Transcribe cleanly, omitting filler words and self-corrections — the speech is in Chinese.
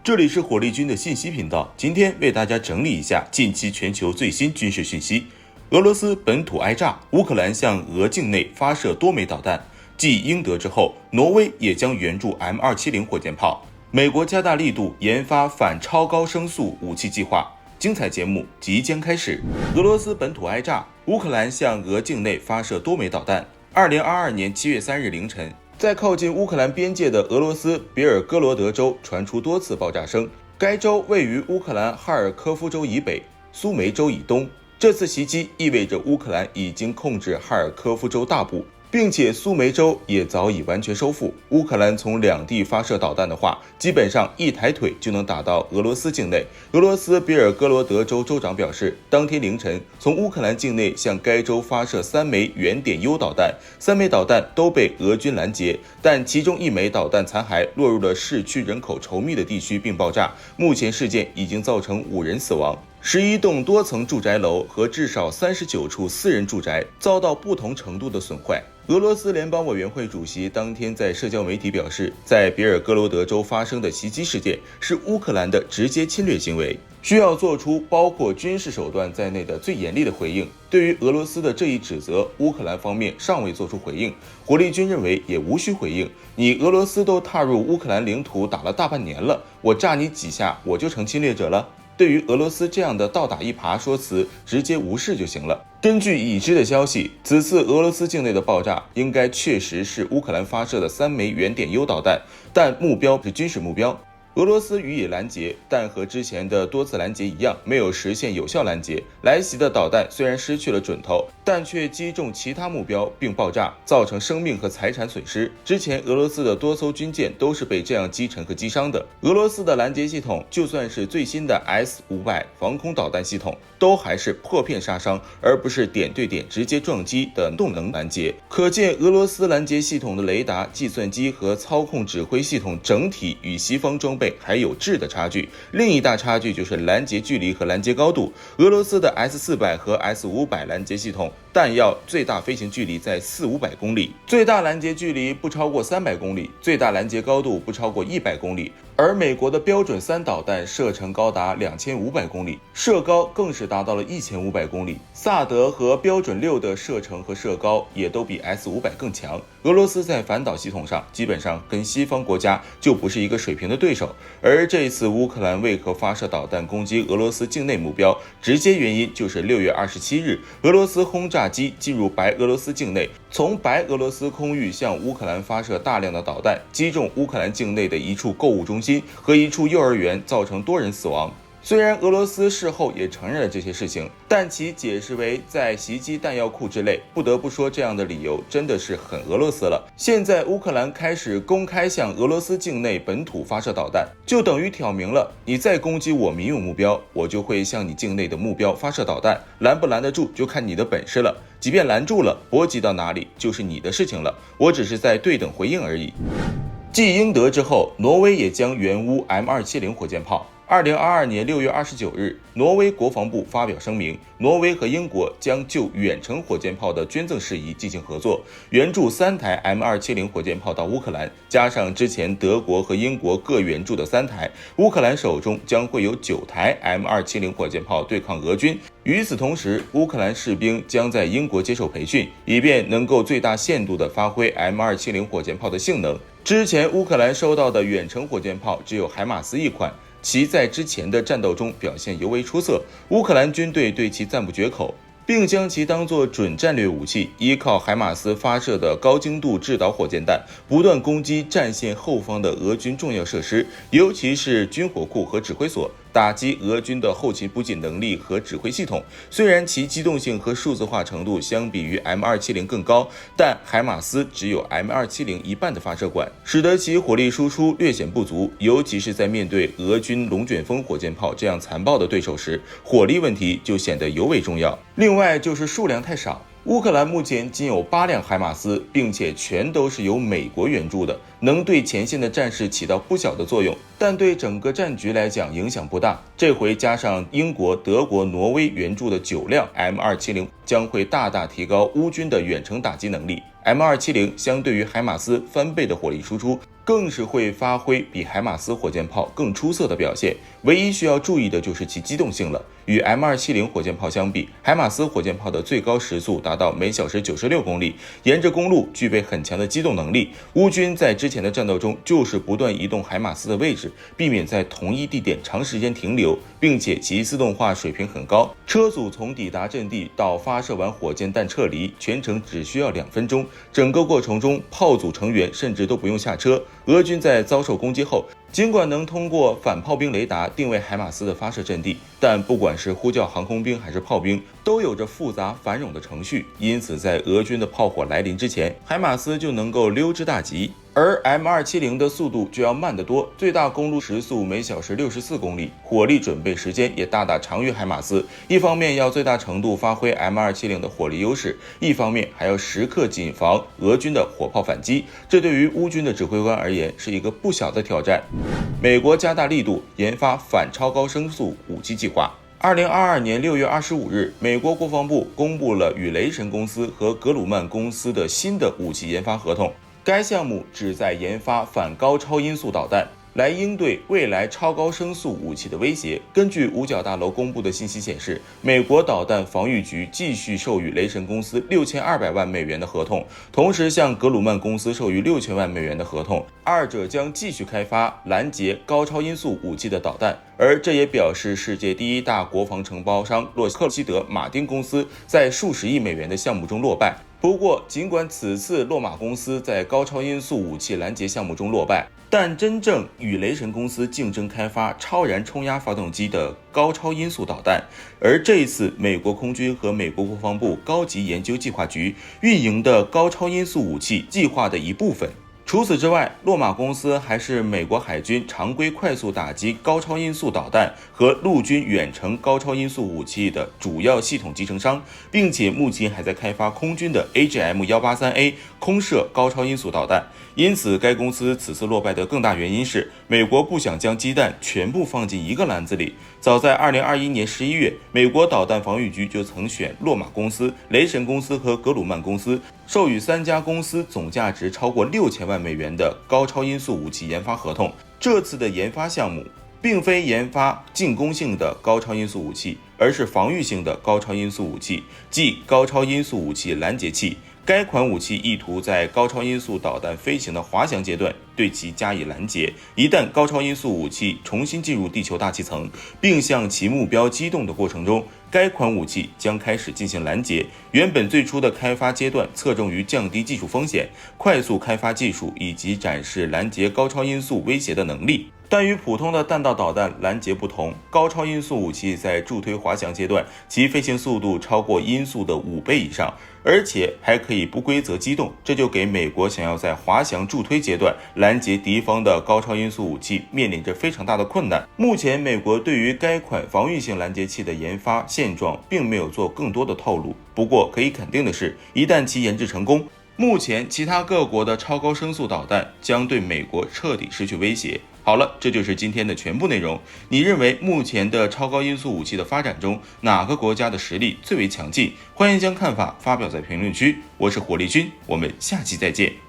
这里是火力军的信息频道，今天为大家整理一下近期全球最新军事讯息。俄罗斯本土挨炸，乌克兰向俄境内发射多枚导弹。继英德之后，挪威也将援助 M270 火箭炮。美国加大力度研发反超高声速武器计划。精彩节目即将开始。俄罗斯本土挨炸，乌克兰向俄境内发射多枚导弹。2022年7月3日凌晨，在靠近乌克兰边界的俄罗斯别尔哥罗德州传出多次爆炸声。该州位于乌克兰哈尔科夫州以北、苏梅州以东。这次袭击意味着乌克兰已经控制哈尔科夫州大部，并且苏梅州也早已完全收复。乌克兰从两地发射导弹的话，基本上一抬腿就能打到俄罗斯境内。俄罗斯别尔哥罗德州州长表示，当天凌晨从乌克兰境内向该州发射3枚原点 U 导弹，3枚导弹都被俄军拦截，但其中1枚导弹残骸落入了市区人口稠密的地区并爆炸。目前事件已经造成5人死亡。11栋多层住宅楼和至少39处私人住宅遭到不同程度的损坏。俄罗斯联邦委员会主席当天在社交媒体表示，在别尔哥罗德州发生的袭击事件是乌克兰的直接侵略行为，需要做出包括军事手段在内的最严厉的回应。对于俄罗斯的这一指责，乌克兰方面尚未做出回应，火力军认为也无需回应。你俄罗斯都踏入乌克兰领土打了大半年了，我炸你几下我就成侵略者了？对于俄罗斯这样的倒打一耙说辞，直接无视就行了。根据已知的消息，此次俄罗斯境内的爆炸应该确实是乌克兰发射的3枚原点 U 导弹，但目标是军事目标。俄罗斯予以拦截，但和之前的多次拦截一样，没有实现有效拦截。来袭的导弹虽然失去了准头，但却击中其他目标并爆炸，造成生命和财产损失。之前俄罗斯的多艘军舰都是被这样击沉和击伤的。俄罗斯的拦截系统，就算是最新的 S-500 防空导弹系统，都还是破片杀伤，而不是点对点直接撞击的动能拦截。可见俄罗斯拦截系统的雷达、计算机和操控指挥系统整体与西方装备还有质的差距。另一大差距就是拦截距离和拦截高度。俄罗斯的 S-400 和 S-500 拦截系统弹药最大飞行距离在400-500公里，最大拦截距离不超过300公里，最大拦截高度不超过100公里。而美国的标准3导弹射程高达2500公里，射高更是达到了1500公里。萨德和标准6的射程和射高也都比 S-500 更强。俄罗斯在反导系统上基本上跟西方国家就不是一个水平的对手。而这次乌克兰为何发射导弹攻击俄罗斯境内目标，直接原因就是6月27日，俄罗斯轰炸机进入白俄罗斯境内，从白俄罗斯空域向乌克兰发射大量的导弹，击中乌克兰境内的一处购物中心和一处幼儿园，造成多人死亡。虽然俄罗斯事后也承认了这些事情，但其解释为在袭击弹药库之类，不得不说这样的理由真的是很俄罗斯了。现在乌克兰开始公开向俄罗斯境内本土发射导弹，就等于挑明了，你再攻击我民用目标，我就会向你境内的目标发射导弹，拦不拦得住就看你的本事了。即便拦住了，波及到哪里就是你的事情了，我只是在对等回应而已。继英德之后，挪威也将援乌 M270 火箭炮。2022年6月29日，挪威国防部发表声明，挪威和英国将就远程火箭炮的捐赠事宜进行合作，援助3台 M270 火箭炮到乌克兰，加上之前德国和英国各援助的3台，乌克兰手中将会有9台 M270 火箭炮对抗俄军。与此同时，乌克兰士兵将在英国接受培训，以便能够最大限度地发挥 M270 火箭炮的性能。之前乌克兰收到的远程火箭炮只有海马斯1款，其在之前的战斗中表现尤为出色，乌克兰军队对其赞不绝口，并将其当作准战略武器，依靠海马斯发射的高精度制导火箭弹，不断攻击战线后方的俄军重要设施，尤其是军火库和指挥所，打击俄军的后勤补给能力和指挥系统。虽然其机动性和数字化程度相比于 M270 更高，但海马斯只有 M270 一半的发射管，使得其火力输出略显不足，尤其是在面对俄军龙卷风火箭炮这样残暴的对手时，火力问题就显得尤为重要。另外就是数量太少，乌克兰目前仅有8辆海马斯，并且全都是由美国援助的，能对前线的战士起到不小的作用，但对整个战局来讲影响不大。这回加上英国、德国、挪威援助的9辆 M270，将会大大提高乌军的远程打击能力。M270 相对于海马斯翻倍的火力输出，更是会发挥比海马斯火箭炮更出色的表现。唯一需要注意的就是其机动性了。与 M270 火箭炮相比，海马斯火箭炮的最高时速达到每小时96公里，沿着公路具备很强的机动能力。乌军在之前的战斗中就是不断移动海马斯的位置，避免在同一地点长时间停留，并且其自动化水平很高，车组从抵达阵地到发射完火箭弹撤离，全程只需要2分钟。整个过程中，炮组成员甚至都不用下车。俄军在遭受攻击后，尽管能通过反炮兵雷达定位海马斯的发射阵地，但不管是呼叫航空兵还是炮兵，都有着复杂繁冗的程序，因此在俄军的炮火来临之前，海马斯就能够溜之大吉。而 M270 的速度就要慢得多，最大公路时速每小时64公里，火力准备时间也大大长于海马斯。一方面要最大程度发挥 M270 的火力优势，一方面还要时刻谨防俄军的火炮反击，这对于乌军的指挥官而言是一个不小的挑战。美国加大力度研发反超高声速武器计划。2022年6月25日，美国国防部公布了与雷神公司和格鲁曼公司的新的武器研发合同。该项目旨在研发反高超音速导弹，来应对未来超高声速武器的威胁。根据五角大楼公布的信息显示，美国导弹防御局继续授予雷神公司6200万美元的合同，同时向格鲁曼公司授予6000万美元的合同，二者将继续开发拦截高超音速武器的导弹。而这也表示世界第一大国防承包商洛克希德马丁公司在数十亿美元的项目中落败。不过，尽管此次洛马公司在高超音速武器拦截项目中落败，但真正与雷神公司竞争开发超燃冲压发动机的高超音速导弹。而这一次，美国空军和美国国防部高级研究计划局运营的高超音速武器计划的一部分。除此之外，洛马公司还是美国海军常规快速打击高超音速导弹和陆军远程高超音速武器的主要系统集成商，并且目前还在开发空军的 AGM-183A 空射高超音速导弹。因此，该公司此次落败的更大原因是，美国不想将鸡蛋全部放进一个篮子里。早在2021年11月，美国导弹防御局就曾选洛马公司、雷神公司和格鲁曼公司，授予3家公司总价值超过6000万美元的高超音速武器研发合同。这次的研发项目并非研发进攻性的高超音速武器，而是防御性的高超音速武器，即高超音速武器拦截器。该款武器意图在高超音速导弹飞行的滑翔阶段对其加以拦截，一旦高超音速武器重新进入地球大气层，并向其目标机动的过程中，该款武器将开始进行拦截。原本最初的开发阶段侧重于降低技术风险、快速开发技术以及展示拦截高超音速威胁的能力。但与普通的弹道导弹拦截不同，高超音速武器在助推滑翔阶段，其飞行速度超过音速的5倍以上，而且还可以不规则机动，这就给美国想要在滑翔助推阶段拦截敌方的高超音速武器面临着非常大的困难。目前，美国对于该款防御性拦截器的研发现状并没有做更多的透露。不过，可以肯定的是，一旦其研制成功，目前其他各国的超高声速导弹将对美国彻底失去威胁。好了，这就是今天的全部内容。你认为目前的超高音速武器的发展中，哪个国家的实力最为强劲？欢迎将看法发表在评论区。我是火力军，我们下期再见。